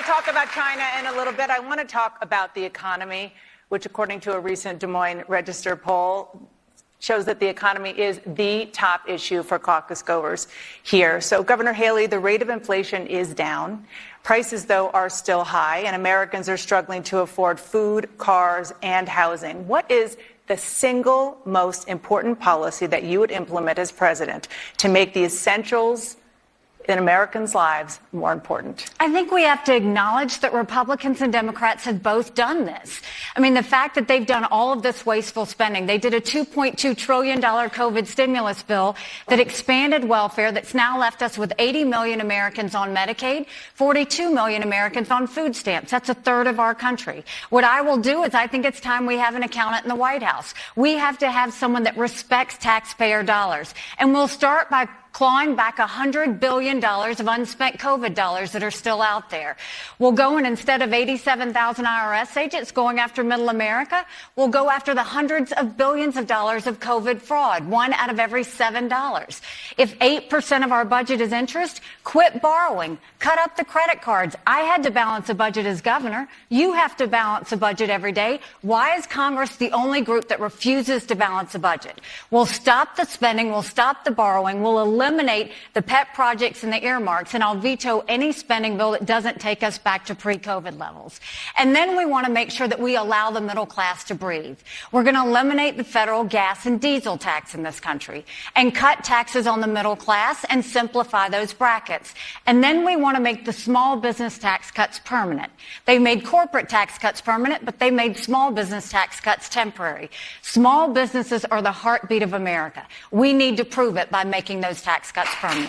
talk about China in a little bit. I want to talk about the economy, which, according to a recent Des Moines Register poll, shows that the economy is the top issue for caucus goers here. So, Governor Haley, the rate of inflation is down. Prices, though, are still high, and Americans are struggling to afford food, cars, and housing. What is the single most important policy that you would implement as president to make the essentials in Americans' lives more important? I think we have to acknowledge that Republicans and Democrats have both done this. I mean, the fact that they've done all of this wasteful spending. They did a $2.2 trillion COVID stimulus bill that expanded welfare, that's now left us with 80 million Americans on Medicaid, 42 million Americans on food stamps. That's a third of our country. What I will do is I think it's time we have an accountant in the White House. We have to have someone that respects taxpayer dollars. And we'll start by clawing back $100 billion of unspent COVID dollars that are still out there. We'll go in, instead of 87,000 IRS agents going after middle America, we'll go after the hundreds of billions of dollars of COVID fraud, $1 out of every $7. If 8% of our budget is interest, quit borrowing, cut up the credit cards. I had to balance a budget as governor. You have to balance a budget every day. Why is Congress the only group that refuses to balance a budget? We'll stop the spending, we'll stop the borrowing, we'll eliminate the pet projects and the earmarks, and I'll veto any spending bill that doesn't take us back to pre-COVID levels. And then we want to make sure that we allow the middle class to breathe. We're going to eliminate the federal gas and diesel tax in this country and cut taxes on the middle class and simplify those brackets. And then we want to make the small business tax cuts permanent. They made corporate tax cuts permanent, but they made small business tax cuts temporary. Small businesses are the heartbeat of America. We need to prove it by making those tax cuts permanent.